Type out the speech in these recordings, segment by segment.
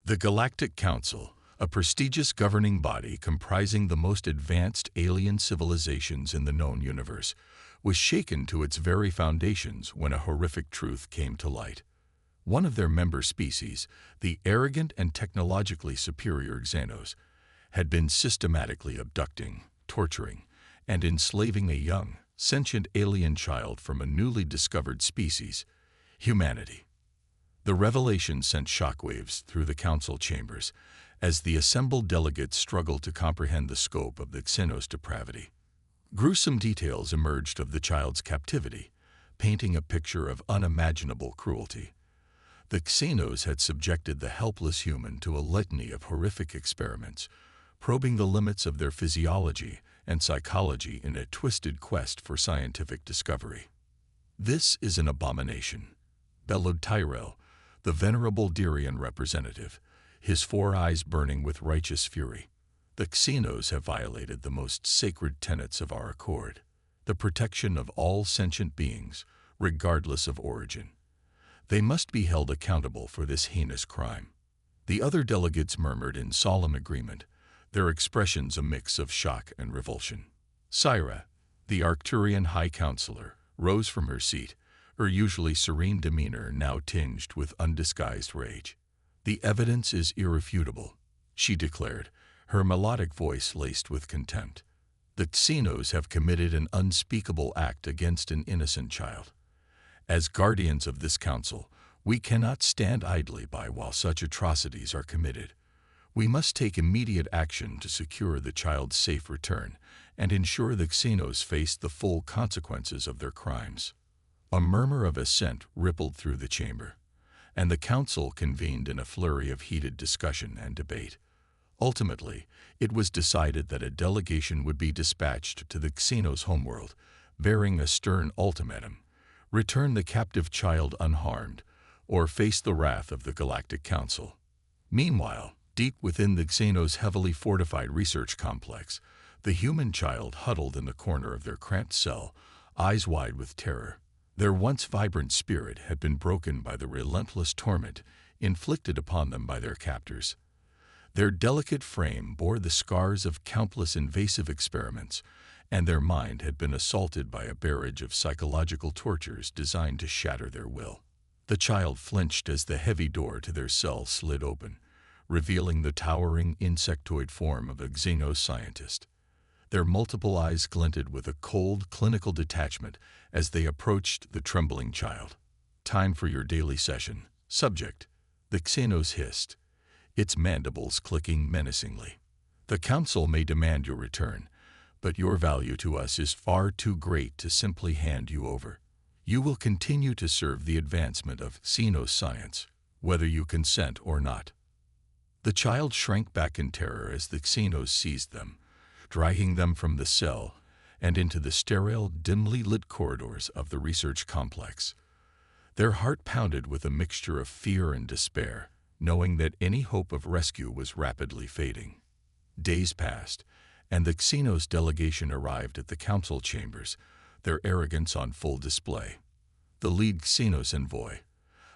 The Galactic Council, a prestigious governing body comprising the most advanced alien civilizations in the known universe, was shaken to its very foundations when a horrific truth came to light. One of their member species, the arrogant and technologically superior Xenos, had been systematically abducting, torturing, and enslaving a young, sentient alien child from a newly discovered species, humanity. The revelation sent shockwaves through the council chambers as the assembled delegates struggled to comprehend the scope of the Xenos' depravity. Gruesome details emerged of the child's captivity, painting a picture of unimaginable cruelty. The Xenos had subjected the helpless human to a litany of horrific experiments, probing the limits of their physiology and psychology in a twisted quest for scientific discovery. "This is an abomination," bellowed Tyrell, the venerable Dirian representative, his 4 eyes burning with righteous fury. "The Xenos have violated the most sacred tenets of our accord, the protection of all sentient beings, regardless of origin. They must be held accountable for this heinous crime." The other delegates murmured in solemn agreement, their expressions a mix of shock and revulsion. Syra, the Arcturian High Counselor, rose from her seat, her usually serene demeanor now tinged with undisguised rage. "The evidence is irrefutable," she declared, her melodic voice laced with contempt. "The Xenos have committed an unspeakable act against an innocent child. As guardians of this council, we cannot stand idly by while such atrocities are committed. We must take immediate action to secure the child's safe return and ensure the Xenos face the full consequences of their crimes." A murmur of assent rippled through the chamber, and the council convened in a flurry of heated discussion and debate. Ultimately, it was decided that a delegation would be dispatched to the Xenos' homeworld, bearing a stern ultimatum: return the captive child unharmed, or face the wrath of the Galactic Council. Meanwhile, deep within the Xenos' heavily fortified research complex, the human child huddled in the corner of their cramped cell, eyes wide with terror. Their once vibrant spirit had been broken by the relentless torment inflicted upon them by their captors. Their delicate frame bore the scars of countless invasive experiments, and their mind had been assaulted by a barrage of psychological tortures designed to shatter their will. The child flinched as the heavy door to their cell slid open, revealing the towering insectoid form of a Xenos scientist. Their multiple eyes glinted with a cold, clinical detachment as they approached the trembling child. "Time for your daily session, subject," the Xenos hissed, its mandibles clicking menacingly. "The council may demand your return, but your value to us is far too great to simply hand you over. You will continue to serve the advancement of Xenos science, whether you consent or not." The child shrank back in terror as the Xenos seized them, dragging them from the cell and into the sterile, dimly lit corridors of the research complex. Their heart pounded with a mixture of fear and despair, knowing that any hope of rescue was rapidly fading. Days passed, and the Xenos delegation arrived at the council chambers, their arrogance on full display. The lead Xenos envoy,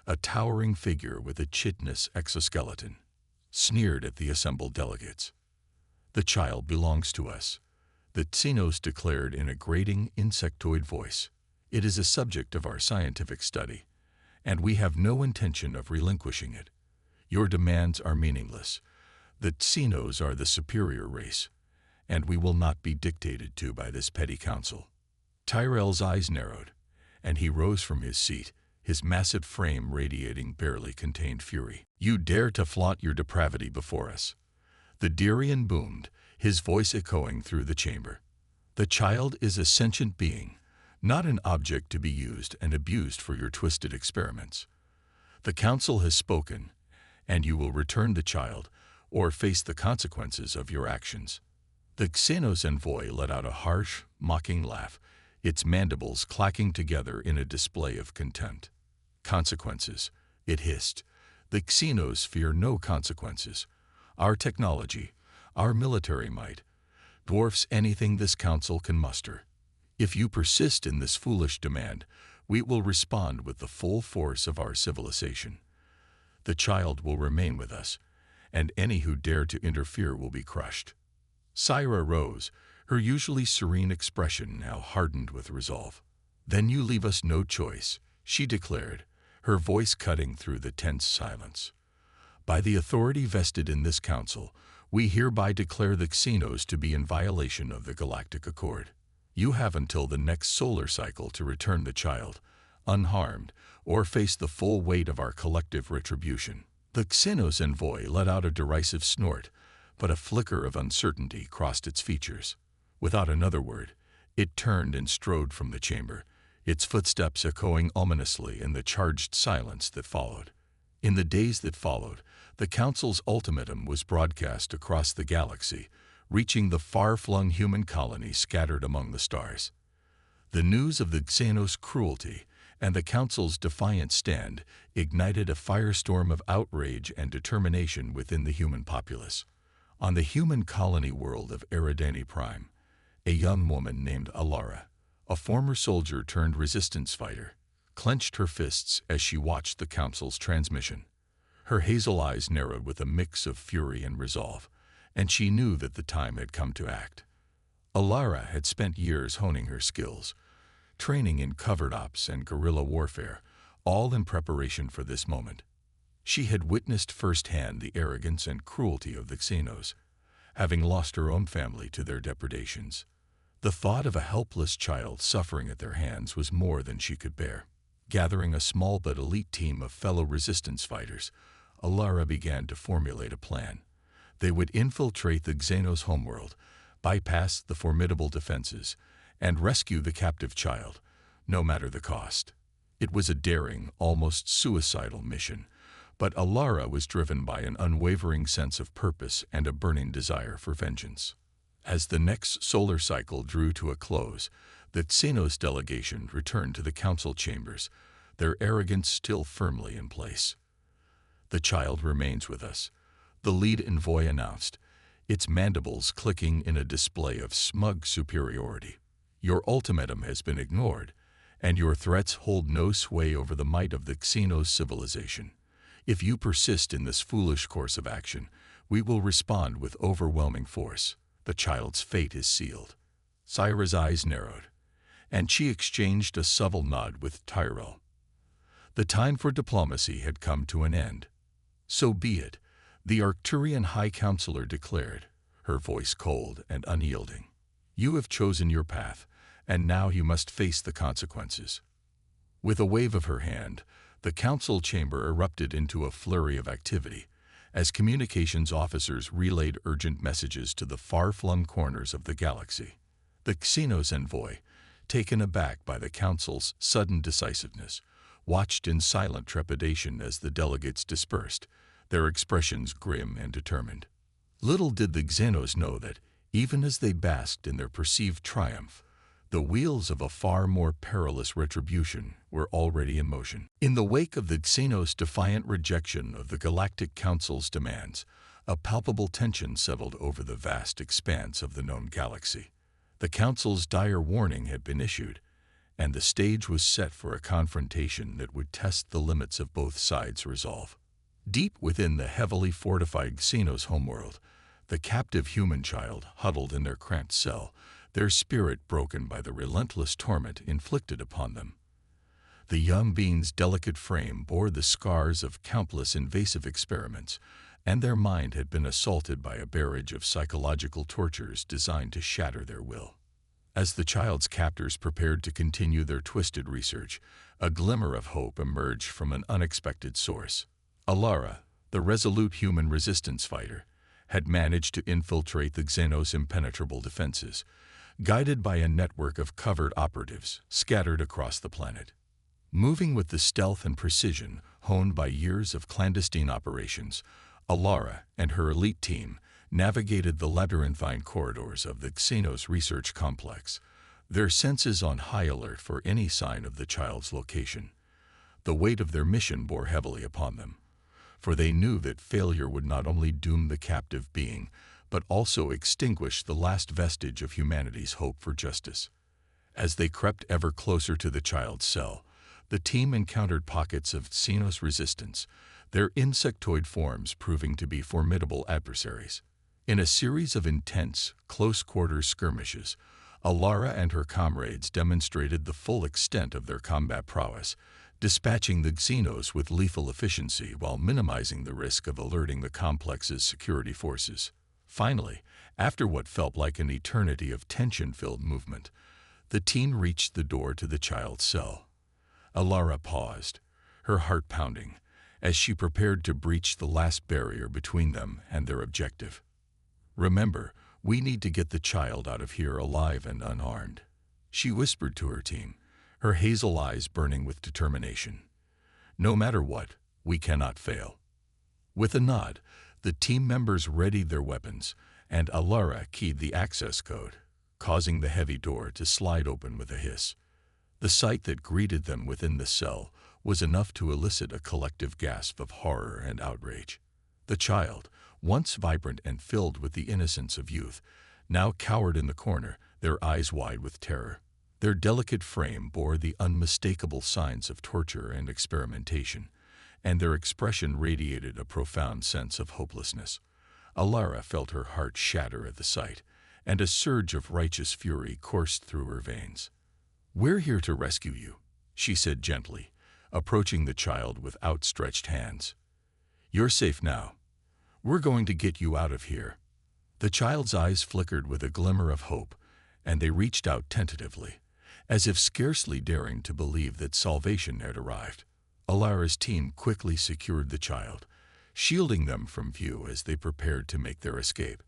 a towering figure with a chitinous exoskeleton, sneered at the assembled delegates. "The child belongs to us," the Xenos declared in a grating insectoid voice. "It is a subject of our scientific study, and we have no intention of relinquishing it. Your demands are meaningless. The Xenos are the superior race, and we will not be dictated to by this petty council." Tyrell's eyes narrowed, and he rose from his seat, his massive frame radiating barely contained fury. "You dare to flaunt your depravity before us?" The Dirian boomed, his voice echoing through the chamber. "The child is a sentient being, not an object to be used and abused for your twisted experiments. The council has spoken, and you will return the child or face the consequences of your actions." The Xenos envoy let out a harsh, mocking laugh, its mandibles clacking together in a display of contempt. "Consequences," it hissed. "The Xenos fear no consequences. Our technology, our military might, dwarfs anything this council can muster. If you persist in this foolish demand, we will respond with the full force of our civilization. The child will remain with us, and any who dare to interfere will be crushed. Syra rose, her usually serene expression now hardened with resolve. "Then you leave us no choice," she declared, her voice cutting through the tense silence. "By the authority vested in this council, we hereby declare the Xenos to be in violation of the Galactic Accord. You have until the next solar cycle to return the child, unharmed, or face the full weight of our collective retribution." The Xenos envoy let out a derisive snort, but a flicker of uncertainty crossed its features. Without another word, it turned and strode from the chamber, its footsteps echoing ominously in the charged silence that followed. In the days that followed, the Council's ultimatum was broadcast across the galaxy, reaching the far-flung human colony scattered among the stars. The news of the Xenos' cruelty and the Council's defiant stand ignited a firestorm of outrage and determination within the human populace. On the human colony world of Eridani Prime, a young woman named Alara, a former soldier turned resistance fighter, clenched her fists as she watched the Council's transmission. Her hazel eyes narrowed with a mix of fury and resolve, and she knew that the time had come to act. Alara had spent years honing her skills, training in covert ops and guerrilla warfare, all in preparation for this moment. She had witnessed firsthand the arrogance and cruelty of the Xenos, having lost her own family to their depredations. The thought of a helpless child suffering at their hands was more than she could bear. Gathering a small but elite team of fellow resistance fighters, Alara began to formulate a plan. They would infiltrate the Xenos homeworld, bypass the formidable defenses, and rescue the captive child, no matter the cost. It was a daring, almost suicidal mission, but Alara was driven by an unwavering sense of purpose and a burning desire for vengeance. As the next solar cycle drew to a close, the Xenos delegation returned to the council chambers, their arrogance still firmly in place. "The child remains with us," the lead envoy announced, its mandibles clicking in a display of smug superiority. "Your ultimatum has been ignored, and your threats hold no sway over the might of the Xenos civilization. If you persist in this foolish course of action, we will respond with overwhelming force. The child's fate is sealed." Syra's eyes narrowed, and she exchanged a subtle nod with Tyrell. The time for diplomacy had come to an end. "So be it," the Arcturian High Counselor declared, her voice cold and unyielding. "You have chosen your path, and now you must face the consequences." With a wave of her hand, the council chamber erupted into a flurry of activity, as communications officers relayed urgent messages to the far-flung corners of the galaxy. The Xenos envoy, taken aback by the council's sudden decisiveness, watched in silent trepidation as the delegates dispersed, their expressions grim and determined. Little did the Xenos know that, even as they basked in their perceived triumph, the wheels of a far more perilous retribution were already in motion. In the wake of the Xenos' defiant rejection of the Galactic Council's demands, a palpable tension settled over the vast expanse of the known galaxy. The Council's dire warning had been issued, and the stage was set for a confrontation that would test the limits of both sides' resolve. Deep within the heavily fortified Xenos homeworld, the captive human child huddled in their cramped cell, their spirit broken by the relentless torment inflicted upon them. The young being's delicate frame bore the scars of countless invasive experiments, and their mind had been assaulted by a barrage of psychological tortures designed to shatter their will. As the child's captors prepared to continue their twisted research, a glimmer of hope emerged from an unexpected source. Alara, the resolute human resistance fighter, had managed to infiltrate the Xenos' impenetrable defenses, guided by a network of covert operatives scattered across the planet. Moving with the stealth and precision honed by years of clandestine operations, Alara and her elite team navigated the labyrinthine corridors of the Xenos research complex, their senses on high alert for any sign of the child's location. The weight of their mission bore heavily upon them, for they knew that failure would not only doom the captive being, but also extinguish the last vestige of humanity's hope for justice. As they crept ever closer to the child's cell, the team encountered pockets of Xenos resistance, their insectoid forms proving to be formidable adversaries. In a series of intense, close-quarter skirmishes, Alara and her comrades demonstrated the full extent of their combat prowess, dispatching the Xenos with lethal efficiency while minimizing the risk of alerting the complex's security forces. Finally, after what felt like an eternity of tension-filled movement, the team reached the door to the child's cell. Alara paused, her heart pounding, as she prepared to breach the last barrier between them and their objective. "Remember, we need to get the child out of here alive and unharmed," she whispered to her team, her hazel eyes burning with determination. "No matter what, we cannot fail." With a nod, the team members readied their weapons, and Alara keyed the access code, causing the heavy door to slide open with a hiss. The sight that greeted them within the cell was enough to elicit a collective gasp of horror and outrage. The child, once vibrant and filled with the innocence of youth, now cowered in the corner, their eyes wide with terror. Their delicate frame bore the unmistakable signs of torture and experimentation, and their expression radiated a profound sense of hopelessness. Alara felt her heart shatter at the sight, and a surge of righteous fury coursed through her veins. "We're here to rescue you," she said gently, approaching the child with outstretched hands. "You're safe now. We're going to get you out of here." The child's eyes flickered with a glimmer of hope, and they reached out tentatively, as if scarcely daring to believe that salvation had arrived. Alara's team quickly secured the child, shielding them from view as they prepared to make their escape.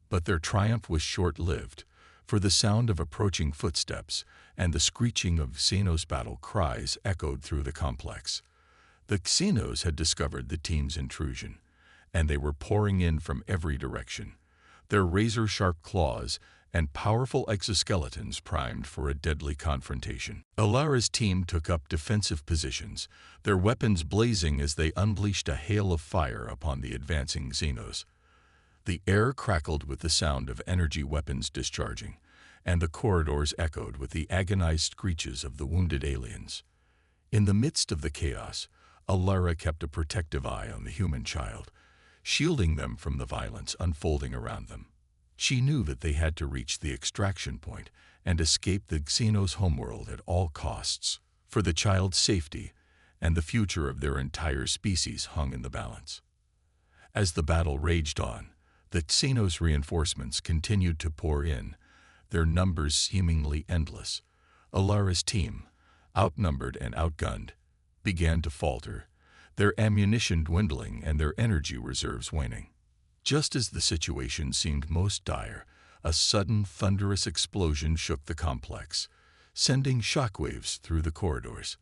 But their triumph was short-lived, for the sound of approaching footsteps and the screeching of Xenos battle cries echoed through the complex. The Xenos had discovered the team's intrusion, and they were pouring in from every direction, their razor-sharp claws and powerful exoskeletons primed for a deadly confrontation. Alara's team took up defensive positions, their weapons blazing as they unleashed a hail of fire upon the advancing Xenos. The air crackled with the sound of energy weapons discharging, and the corridors echoed with the agonized screeches of the wounded aliens. In the midst of the chaos, Alara kept a protective eye on the human child, shielding them from the violence unfolding around them. She knew that they had to reach the extraction point and escape the Xenos homeworld at all costs, for the child's safety and the future of their entire species hung in the balance. As the battle raged on, the Xenos reinforcements continued to pour in, their numbers seemingly endless. Alara's team, outnumbered and outgunned, began to falter, their ammunition dwindling and their energy reserves waning. Just as the situation seemed most dire, a sudden thunderous explosion shook the complex, sending shockwaves through the corridors.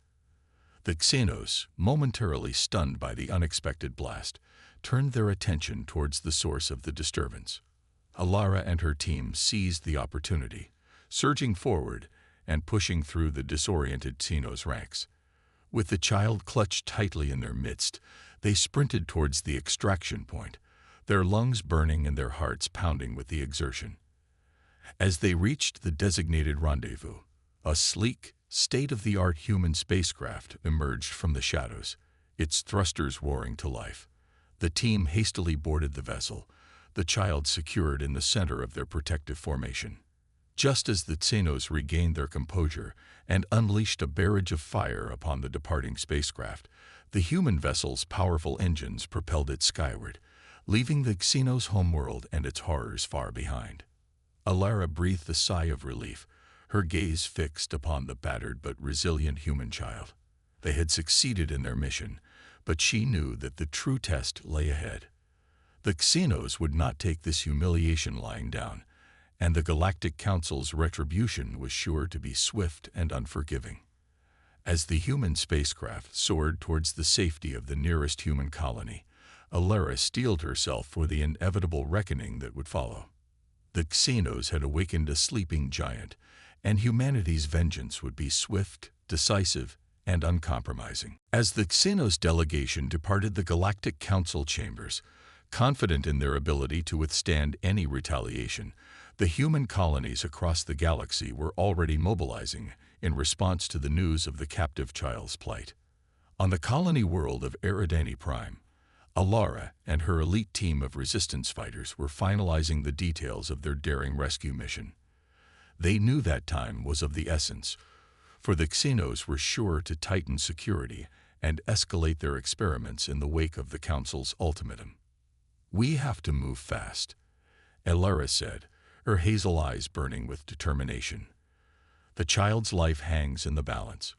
The Xenos, momentarily stunned by the unexpected blast, turned their attention towards the source of the disturbance. Alara and her team seized the opportunity, surging forward and pushing through the disoriented Xenos ranks. With the child clutched tightly in their midst, they sprinted towards the extraction point, their lungs burning and their hearts pounding with the exertion. As they reached the designated rendezvous, a sleek, state-of-the-art human spacecraft emerged from the shadows, its thrusters roaring to life. The team hastily boarded the vessel, the child secured in the center of their protective formation. Just as the Xenos regained their composure and unleashed a barrage of fire upon the departing spacecraft, the human vessel's powerful engines propelled it skyward, leaving the Xenos homeworld and its horrors far behind. Alara breathed a sigh of relief, her gaze fixed upon the battered but resilient human child. They had succeeded in their mission, but she knew that the true test lay ahead. The Xenos would not take this humiliation lying down, and the Galactic Council's retribution was sure to be swift and unforgiving. As the human spacecraft soared towards the safety of the nearest human colony, Alara steeled herself for the inevitable reckoning that would follow. The Xenos had awakened a sleeping giant, and humanity's vengeance would be swift, decisive, and uncompromising. As the Xenos delegation departed the Galactic Council chambers, confident in their ability to withstand any retaliation, the human colonies across the galaxy were already mobilizing in response to the news of the captive child's plight. On the colony world of Eridani Prime, Alara and her elite team of resistance fighters were finalizing the details of their daring rescue mission. They knew that time was of the essence, for the Xenos were sure to tighten security and escalate their experiments in the wake of the Council's ultimatum. "We have to move fast," Alara said, her hazel eyes burning with determination. "The child's life hangs in the balance.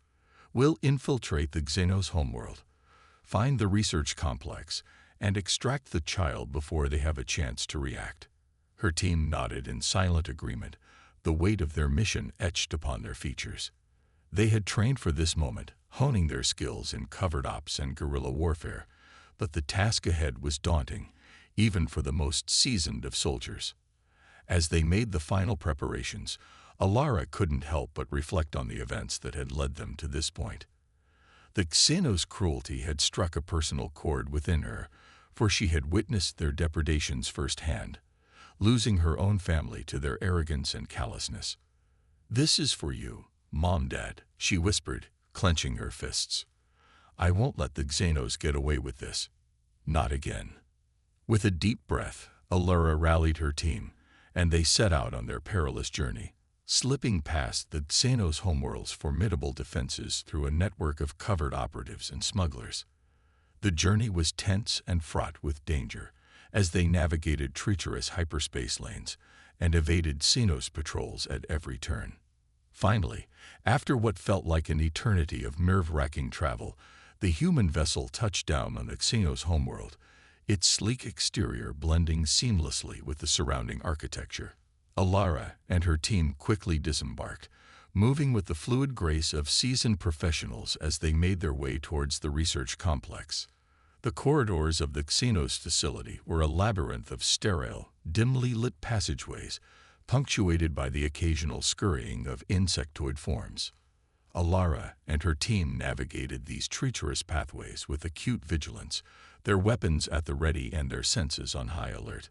We'll infiltrate the Xenos homeworld, find the research complex, and extract the child before they have a chance to react." Her team nodded in silent agreement, the weight of their mission etched upon their features. They had trained for this moment, honing their skills in covert ops and guerrilla warfare, but the task ahead was daunting, even for the most seasoned of soldiers. As they made the final preparations, Alara couldn't help but reflect on the events that had led them to this point. The Xenos' cruelty had struck a personal chord within her, for she had witnessed their depredations firsthand, losing her own family to their arrogance and callousness. "This is for you, Mom, Dad," she whispered, clenching her fists. "I won't let the Xenos get away with this. Not again." With a deep breath, Alara rallied her team, and they set out on their perilous journey, slipping past the Xenos homeworld's formidable defenses through a network of covert operatives and smugglers. The journey was tense and fraught with danger, as they navigated treacherous hyperspace lanes and evaded Xenos patrols at every turn. Finally, after what felt like an eternity of nerve-wracking travel, the human vessel touched down on the Xenos homeworld, its sleek exterior blending seamlessly with the surrounding architecture. Alara and her team quickly disembarked, moving with the fluid grace of seasoned professionals as they made their way towards the research complex. The corridors of the Xenos facility were a labyrinth of sterile, dimly lit passageways, punctuated by the occasional scurrying of insectoid forms. Alara and her team navigated these treacherous pathways with acute vigilance, their weapons at the ready and their senses on high alert.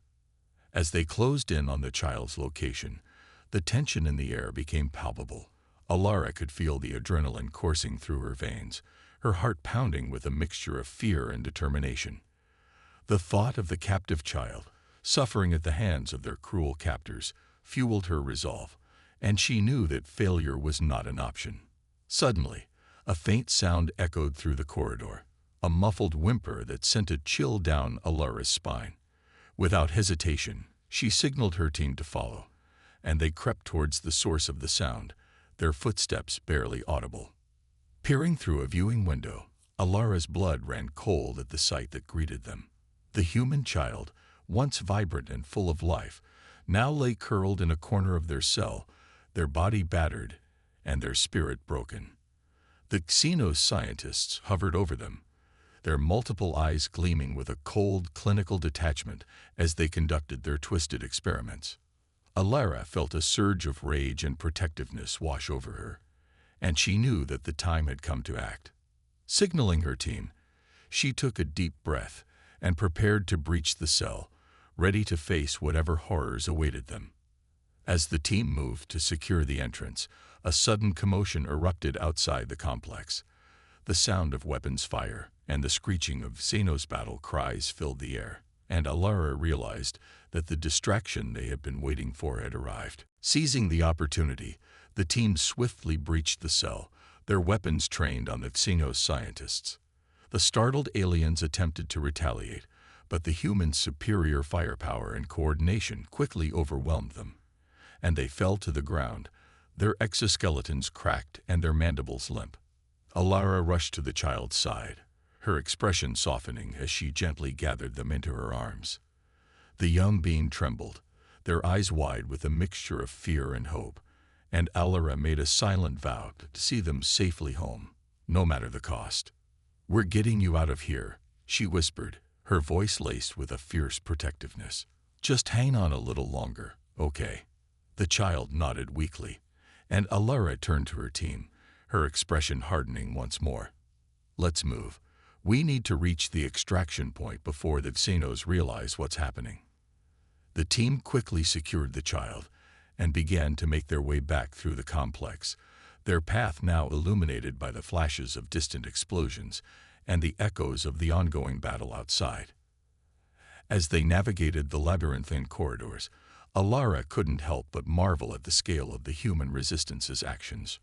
As they closed in on the child's location, the tension in the air became palpable. Alara could feel the adrenaline coursing through her veins, her heart pounding with a mixture of fear and determination. The thought of the captive child, suffering at the hands of their cruel captors, fueled her resolve, and she knew that failure was not an option. Suddenly, a faint sound echoed through the corridor, a muffled whimper that sent a chill down Alara's spine. Without hesitation, she signaled her team to follow, and they crept towards the source of the sound, their footsteps barely audible. Peering through a viewing window, Alara's blood ran cold at the sight that greeted them. The human child, once vibrant and full of life, now lay curled in a corner of their cell, their body battered and their spirit broken. The Xenos scientists hovered over them, their multiple eyes gleaming with a cold, clinical detachment as they conducted their twisted experiments. Alara felt a surge of rage and protectiveness wash over her, and she knew that the time had come to act. Signaling her team, she took a deep breath and prepared to breach the cell, ready to face whatever horrors awaited them. As the team moved to secure the entrance, a sudden commotion erupted outside the complex. The sound of weapons fire and the screeching of Xenos battle cries filled the air, and Alara realized that the distraction they had been waiting for had arrived. Seizing the opportunity, the team swiftly breached the cell, their weapons trained on the Xenos scientists. The startled aliens attempted to retaliate, but the humans' superior firepower and coordination quickly overwhelmed them, and they fell to the ground, their exoskeletons cracked and their mandibles limp. Alara rushed to the child's side, her expression softening as she gently gathered them into her arms. The young being trembled, their eyes wide with a mixture of fear and hope, and Alara made a silent vow to see them safely home, no matter the cost. "We're getting you out of here," she whispered, her voice laced with a fierce protectiveness. "Just hang on a little longer, okay?" The child nodded weakly, and Alara turned to her team, her expression hardening once more. "Let's move. We need to reach the extraction point before the Xenos realize what's happening." The team quickly secured the child and began to make their way back through the complex, their path now illuminated by the flashes of distant explosions and the echoes of the ongoing battle outside. As they navigated the labyrinthine corridors, Alara couldn't help but marvel at the scale of the human resistance's actions.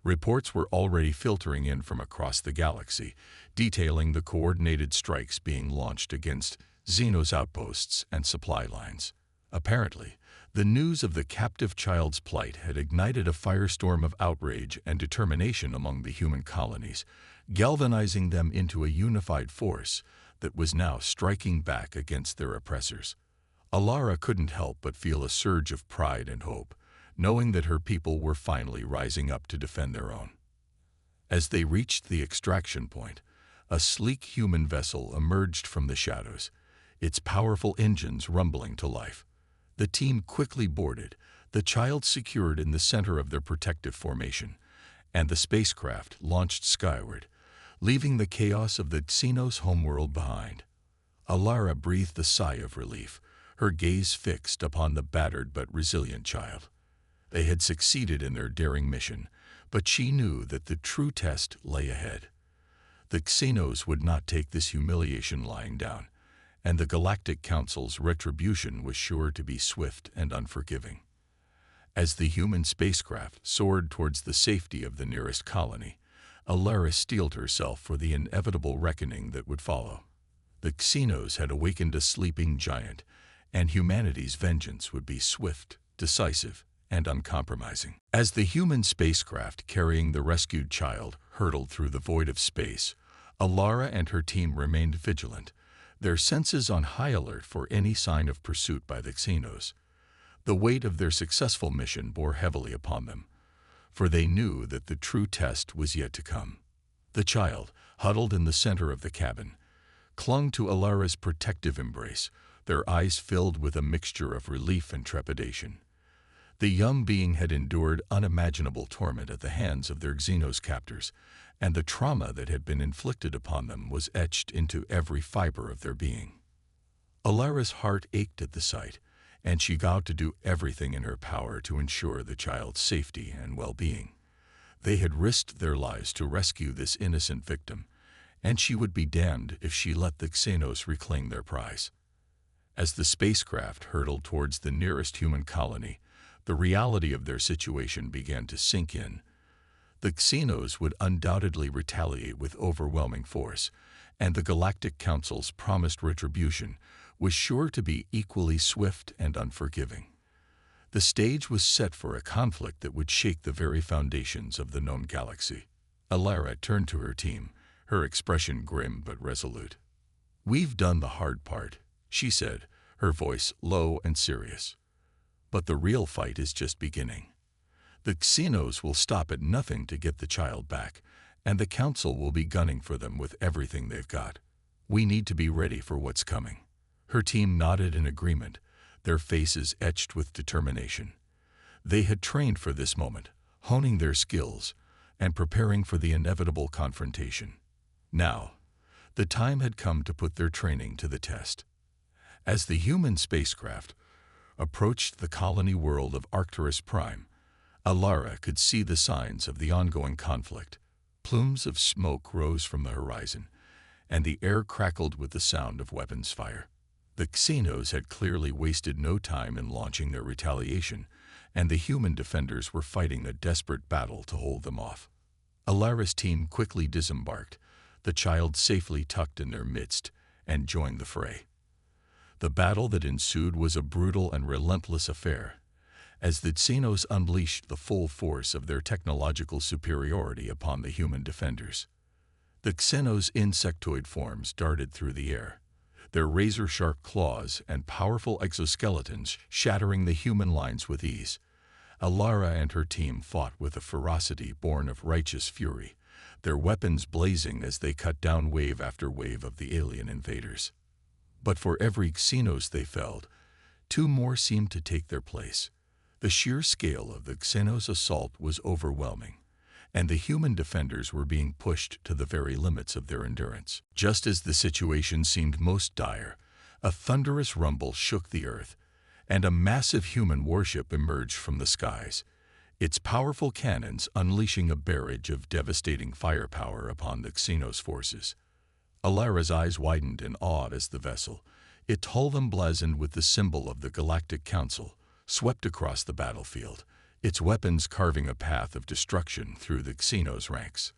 Reports were already filtering in from across the galaxy, detailing the coordinated strikes being launched against Xenos outposts and supply lines. Apparently, the news of the captive child's plight had ignited a firestorm of outrage and determination among the human colonies, galvanizing them into a unified force that was now striking back against their oppressors. Alara couldn't help but feel a surge of pride and hope, knowing that her people were finally rising up to defend their own. As they reached the extraction point, a sleek human vessel emerged from the shadows, its powerful engines rumbling to life. The team quickly boarded, the child secured in the center of their protective formation, and the spacecraft launched skyward, leaving the chaos of the Xenos homeworld behind. Alara breathed a sigh of relief, her gaze fixed upon the battered but resilient child. They had succeeded in their daring mission, but she knew that the true test lay ahead. The Xenos would not take this humiliation lying down, and the Galactic Council's retribution was sure to be swift and unforgiving. As the human spacecraft soared towards the safety of the nearest colony, Alara steeled herself for the inevitable reckoning that would follow. The Xenos had awakened a sleeping giant, and humanity's vengeance would be swift, decisive, and uncompromising. As the human spacecraft carrying the rescued child hurtled through the void of space, Alara and her team remained vigilant, their senses on high alert for any sign of pursuit by the Xenos. The weight of their successful mission bore heavily upon them, for they knew that the true test was yet to come. The child, huddled in the center of the cabin, clung to Alara's protective embrace, their eyes filled with a mixture of relief and trepidation. The young being had endured unimaginable torment at the hands of their Xenos captors, and the trauma that had been inflicted upon them was etched into every fiber of their being. Alara's heart ached at the sight, and she vowed to do everything in her power to ensure the child's safety and well-being. They had risked their lives to rescue this innocent victim, and she would be damned if she let the Xenos reclaim their prize. As the spacecraft hurtled towards the nearest human colony, the reality of their situation began to sink in. The Xenos would undoubtedly retaliate with overwhelming force, and the Galactic Council's promised retribution was sure to be equally swift and unforgiving. The stage was set for a conflict that would shake the very foundations of the known galaxy. Alara turned to her team, her expression grim but resolute. "We've done the hard part," she said, her voice low and serious. "But the real fight is just beginning. The Xenos will stop at nothing to get the child back, and the Council will be gunning for them with everything they've got. We need to be ready for what's coming." Her team nodded in agreement, their faces etched with determination. They had trained for this moment, honing their skills and preparing for the inevitable confrontation. Now, the time had come to put their training to the test. As the human spacecraft approached the colony world of Arcturus Prime, Alara could see the signs of the ongoing conflict. Plumes of smoke rose from the horizon, and the air crackled with the sound of weapons fire. The Xenos had clearly wasted no time in launching their retaliation, and the human defenders were fighting a desperate battle to hold them off. Alara's team quickly disembarked, the child safely tucked in their midst, and joined the fray. The battle that ensued was a brutal and relentless affair, as the Xenos unleashed the full force of their technological superiority upon the human defenders. The Xenos' insectoid forms darted through the air, their razor-sharp claws and powerful exoskeletons shattering the human lines with ease. Alara and her team fought with a ferocity born of righteous fury, their weapons blazing as they cut down wave after wave of the alien invaders. But for every Xenos they felled, two more seemed to take their place. The sheer scale of the Xenos' assault was overwhelming, and the human defenders were being pushed to the very limits of their endurance. Just as the situation seemed most dire, a thunderous rumble shook the earth, and a massive human warship emerged from the skies, its powerful cannons unleashing a barrage of devastating firepower upon the Xenos forces. Alara's eyes widened in awe as the vessel, its hull emblazoned with the symbol of the Galactic Council, swept across the battlefield, its weapons carving a path of destruction through the Xenos' ranks.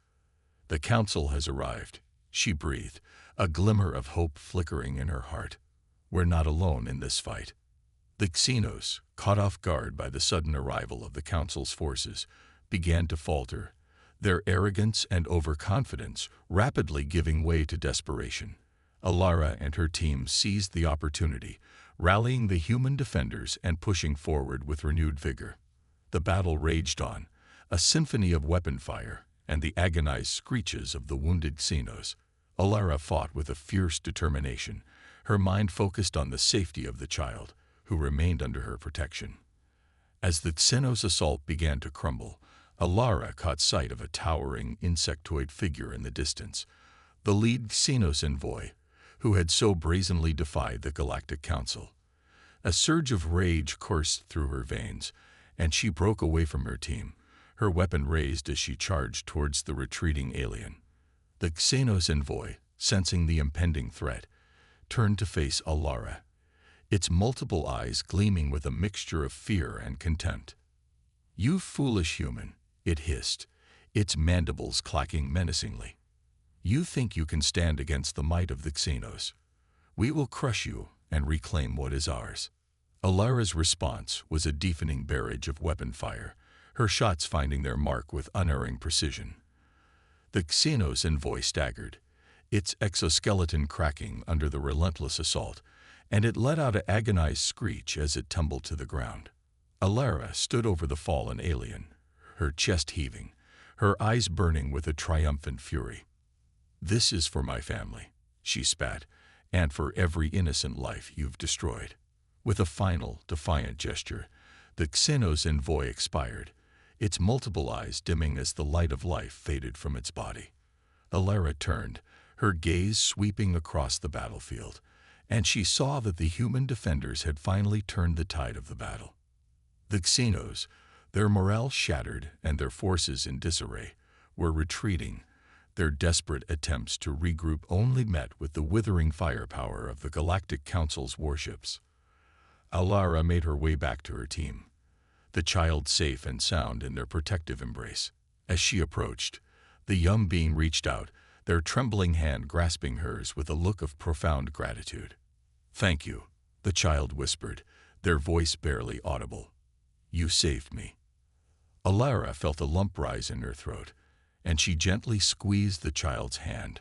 "The Council has arrived," she breathed, a glimmer of hope flickering in her heart. "We're not alone in this fight." The Xenos, caught off guard by the sudden arrival of the Council's forces, began to falter, their arrogance and overconfidence rapidly giving way to desperation. Alara and her team seized the opportunity, rallying the human defenders and pushing forward with renewed vigor. The battle raged on, a symphony of weapon fire and the agonized screeches of the wounded Xenos. Alara fought with a fierce determination, her mind focused on the safety of the child, who remained under her protection. As the Xenos assault began to crumble, Alara caught sight of a towering insectoid figure in the distance, the lead Xenos envoy, who had so brazenly defied the Galactic Council. A surge of rage coursed through her veins, and she broke away from her team, her weapon raised as she charged towards the retreating alien. The Xenos envoy, sensing the impending threat, turned to face Alara, its multiple eyes gleaming with a mixture of fear and contempt. "You foolish human," it hissed, its mandibles clacking menacingly. "You think you can stand against the might of the Xenos? We will crush you and reclaim what is ours." Alara's response was a deafening barrage of weapon fire, her shots finding their mark with unerring precision. The Xenos envoy staggered, its exoskeleton cracking under the relentless assault, and it let out an agonized screech as it tumbled to the ground. Alara stood over the fallen alien, her chest heaving, her eyes burning with a triumphant fury. "This is for my family," she spat, "and for every innocent life you've destroyed." With a final, defiant gesture, the Xenos envoy expired, its multiple eyes dimming as the light of life faded from its body. Alara turned, her gaze sweeping across the battlefield, and she saw that the human defenders had finally turned the tide of the battle. The Xenos, their morale shattered and their forces in disarray, were retreating, their desperate attempts to regroup only met with the withering firepower of the Galactic Council's warships. Alara made her way back to her team, the child safe and sound in their protective embrace. As she approached, the young being reached out, their trembling hand grasping hers with a look of profound gratitude. "Thank you," the child whispered, their voice barely audible. "You saved me." Alara felt a lump rise in her throat, and she gently squeezed the child's hand,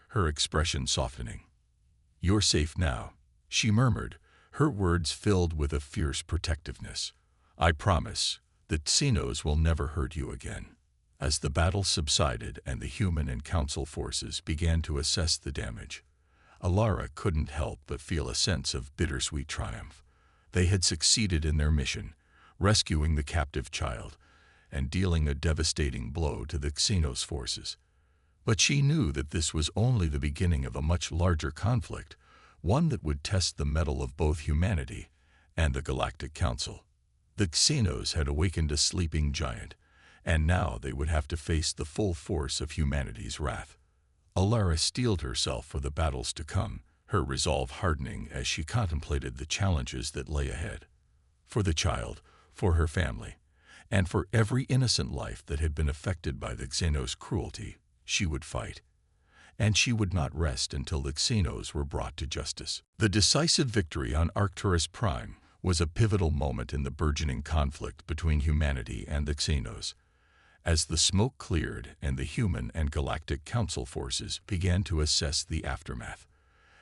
her expression softening. "You're safe now," she murmured, her words filled with a fierce protectiveness. "I promise that Xenos will never hurt you again." As the battle subsided and the human and council forces began to assess the damage, Alara couldn't help but feel a sense of bittersweet triumph. They had succeeded in their mission, rescuing the captive child and dealing a devastating blow to the Xenos forces. But she knew that this was only the beginning of a much larger conflict, one that would test the mettle of both humanity and the Galactic Council. The Xenos had awakened a sleeping giant, and now they would have to face the full force of humanity's wrath. Alara steeled herself for the battles to come, her resolve hardening as she contemplated the challenges that lay ahead. For the child, for her family, and for every innocent life that had been affected by the Xenos' cruelty, she would fight. And she would not rest until the Xenos were brought to justice. The decisive victory on Arcturus Prime was a pivotal moment in the burgeoning conflict between humanity and the Xenos. As the smoke cleared and the human and Galactic Council forces began to assess the aftermath,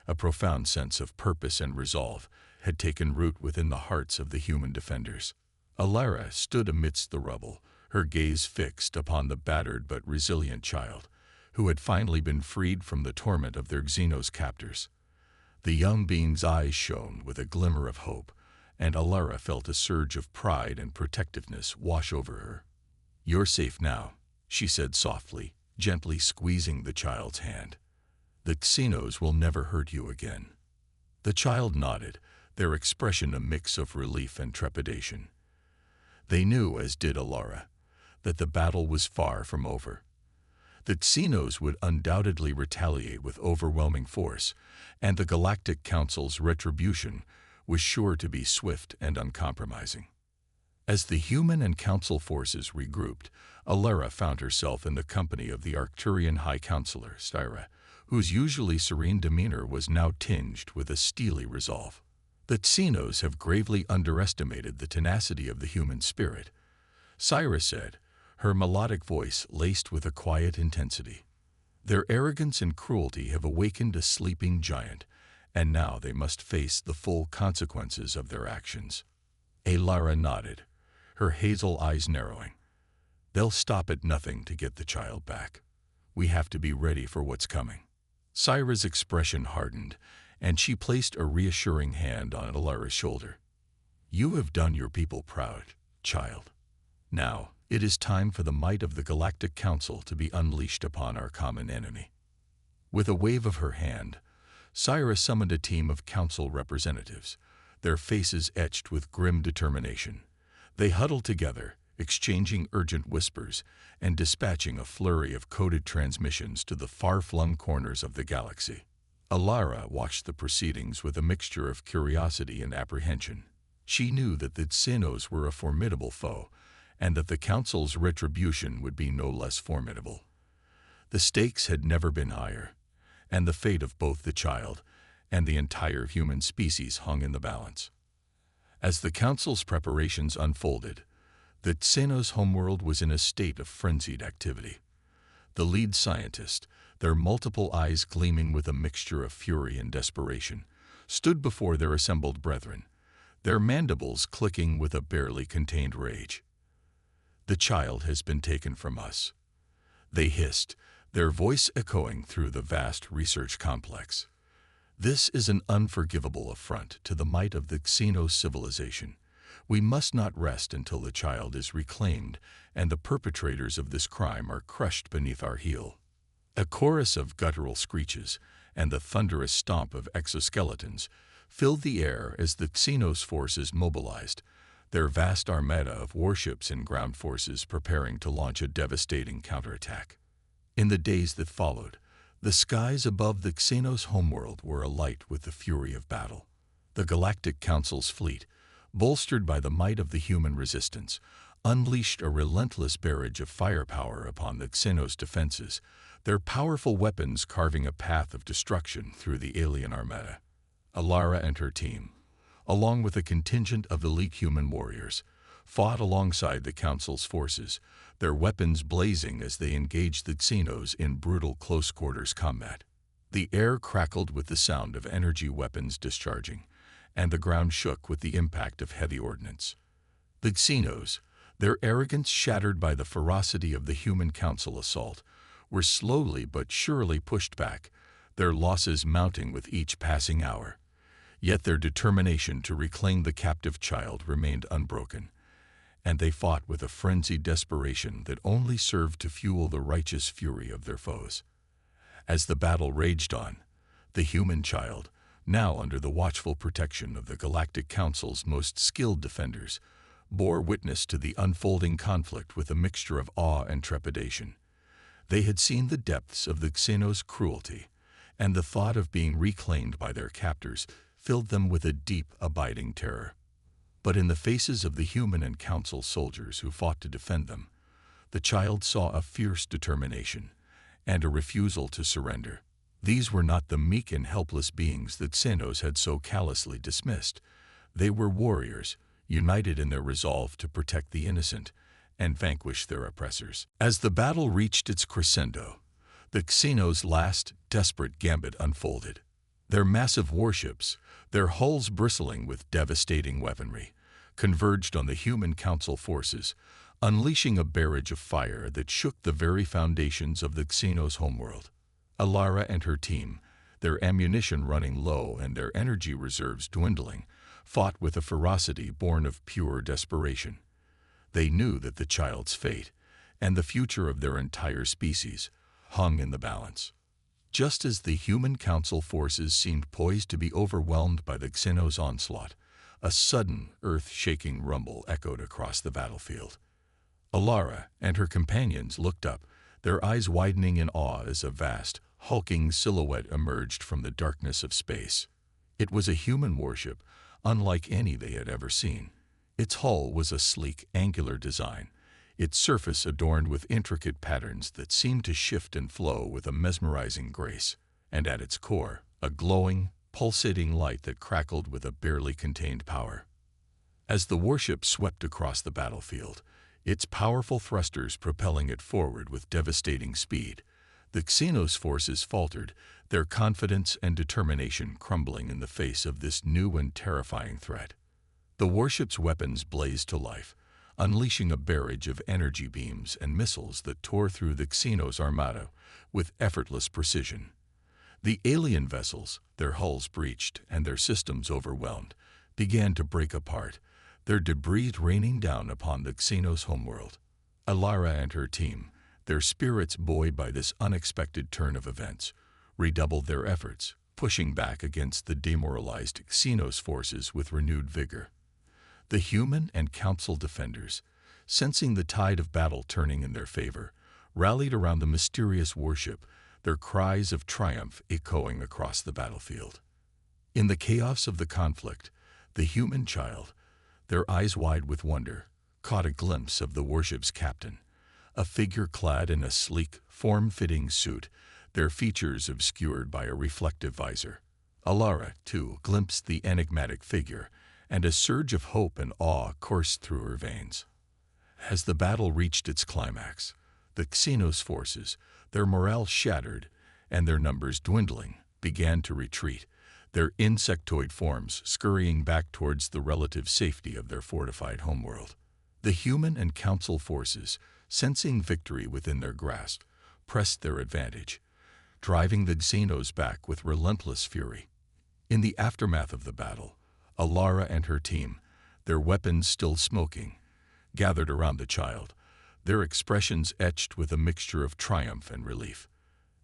a profound sense of purpose and resolve had taken root within the hearts of the human defenders. Alara stood amidst the rubble, her gaze fixed upon the battered but resilient child, who had finally been freed from the torment of their Xenos captors. The young being's eyes shone with a glimmer of hope, and Alara felt a surge of pride and protectiveness wash over her. "You're safe now," she said softly, gently squeezing the child's hand. "The Xenos will never hurt you again." The child nodded, their expression a mix of relief and trepidation. They knew, as did Alara, that the battle was far from over. The Xenos would undoubtedly retaliate with overwhelming force, and the Galactic Council's retribution was sure to be swift and uncompromising. As the human and council forces regrouped, Alara found herself in the company of the Arcturian High Counselor, Styra, whose usually serene demeanor was now tinged with a steely resolve. The Xenos have gravely underestimated the tenacity of the human spirit, Syra said, her melodic voice laced with a quiet intensity. Their arrogance and cruelty have awakened a sleeping giant, and now they must face the full consequences of their actions. Alara nodded, her hazel eyes narrowing. They'll stop at nothing to get the child back. We have to be ready for what's coming. Syra's expression hardened, and she placed a reassuring hand on Alara's shoulder. You have done your people proud, child. Now, it is time for the might of the Galactic Council to be unleashed upon our common enemy. With a wave of her hand, Syra summoned a team of council representatives, their faces etched with grim determination. They huddled together, exchanging urgent whispers and dispatching a flurry of coded transmissions to the far-flung corners of the galaxy. Alara watched the proceedings with a mixture of curiosity and apprehension. She knew that the Xenos were a formidable foe, and that the Council's retribution would be no less formidable. The stakes had never been higher, and the fate of both the child and the entire human species hung in the balance. As the Council's preparations unfolded, the Xenos homeworld was in a state of frenzied activity. The lead scientist, their multiple eyes gleaming with a mixture of fury and desperation, stood before their assembled brethren, their mandibles clicking with a barely contained rage. The child has been taken from us, they hissed, their voice echoing through the vast research complex. This is an unforgivable affront to the might of the Xenos civilization. We must not rest until the child is reclaimed and the perpetrators of this crime are crushed beneath our heel. A chorus of guttural screeches and the thunderous stomp of exoskeletons filled the air as the Xenos forces mobilized, their vast armada of warships and ground forces preparing to launch a devastating counterattack. In the days that followed, the skies above the Xenos homeworld were alight with the fury of battle. The Galactic Council's fleet, bolstered by the might of the human resistance, unleashed a relentless barrage of firepower upon the Xenos defenses, their powerful weapons carving a path of destruction through the alien armada. Alara and her team, along with a contingent of elite human warriors, fought alongside the Council's forces, their weapons blazing as they engaged the Xenos in brutal close-quarters combat. The air crackled with the sound of energy weapons discharging, and the ground shook with the impact of heavy ordnance. The Xenos, their arrogance shattered by the ferocity of the human council assault, were slowly but surely pushed back, their losses mounting with each passing hour. Yet their determination to reclaim the captive child remained unbroken, and they fought with a frenzied desperation that only served to fuel the righteous fury of their foes. As the battle raged on, the human child, now under the watchful protection of the Galactic Council's most skilled defenders, bore witness to the unfolding conflict with a mixture of awe and trepidation. They had seen the depths of the Xenos' cruelty, and the thought of being reclaimed by their captors filled them with a deep, abiding terror. But in the faces of the human and council soldiers who fought to defend them, the child saw a fierce determination and a refusal to surrender. These were not the meek and helpless beings that Xenos had so callously dismissed. They were warriors, united in their resolve to protect the innocent and vanquish their oppressors. As the battle reached its crescendo, the Xenos' last, desperate gambit unfolded. Their massive warships, their hulls bristling with devastating weaponry, converged on the human council forces, unleashing a barrage of fire that shook the very foundations of the Xenos homeworld. Alara and her team, their ammunition running low and their energy reserves dwindling, fought with a ferocity born of pure desperation. They knew that the child's fate, and the future of their entire species, hung in the balance. Just as the human council forces seemed poised to be overwhelmed by the Xenos' onslaught, a sudden, earth-shaking rumble echoed across the battlefield. Alara and her companions looked up, their eyes widening in awe as a vast, hulking silhouette emerged from the darkness of space. It was a human warship, unlike any they had ever seen. Its hull was a sleek, angular design, its surface adorned with intricate patterns that seemed to shift and flow with a mesmerizing grace, and at its core, a glowing, pulsating light that crackled with a barely contained power. As the warship swept across the battlefield, its powerful thrusters propelling it forward with devastating speed, the Xenos forces faltered, their confidence and determination crumbling in the face of this new and terrifying threat. The warship's weapons blazed to life, unleashing a barrage of energy beams and missiles that tore through the Xenos armada with effortless precision. The alien vessels, their hulls breached and their systems overwhelmed, began to break apart, their debris raining down upon the Xenos homeworld. Alara and her team, their spirits buoyed by this unexpected turn of events, redoubled their efforts, pushing back against the demoralized Xenos forces with renewed vigor. The human and council defenders, sensing the tide of battle turning in their favor, rallied around the mysterious warship, their cries of triumph echoing across the battlefield. In the chaos of the conflict, the human child, their eyes wide with wonder, caught a glimpse of the warship's captain, a figure clad in a sleek, form-fitting suit, their features obscured by a reflective visor. Alara, too, glimpsed the enigmatic figure, and a surge of hope and awe coursed through her veins. As the battle reached its climax, the Xenos forces, their morale shattered and their numbers dwindling, began to retreat, their insectoid forms scurrying back towards the relative safety of their fortified homeworld. The human and council forces, sensing victory within their grasp, pressed their advantage, driving the Xenos back with relentless fury. In the aftermath of the battle, Alara and her team, their weapons still smoking, gathered around the child, their expressions etched with a mixture of triumph and relief.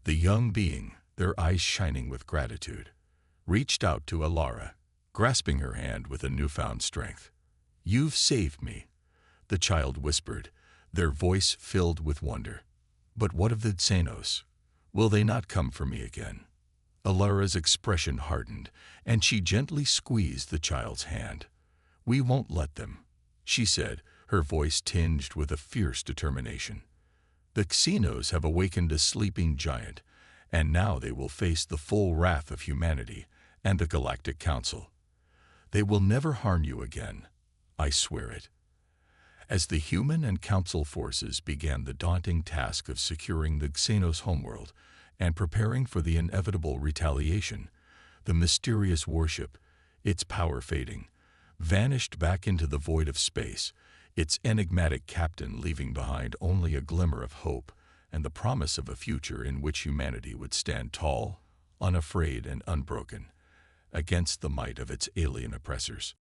The young being, their eyes shining with gratitude, reached out to Alara, grasping her hand with a newfound strength. "You've saved me," the child whispered, their voice filled with wonder. "But what of the Xenos? Will they not come for me again?" Alara's expression hardened, and she gently squeezed the child's hand. "We won't let them," she said, her voice tinged with a fierce determination. "The Xenos have awakened a sleeping giant, and now they will face the full wrath of humanity and the Galactic Council. They will never harm you again. I swear it." As the human and council forces began the daunting task of securing the Xenos homeworld and preparing for the inevitable retaliation, the mysterious warship, its power fading, vanished back into the void of space, its enigmatic captain leaving behind only a glimmer of hope and the promise of a future in which humanity would stand tall, unafraid and unbroken, against the might of its alien oppressors.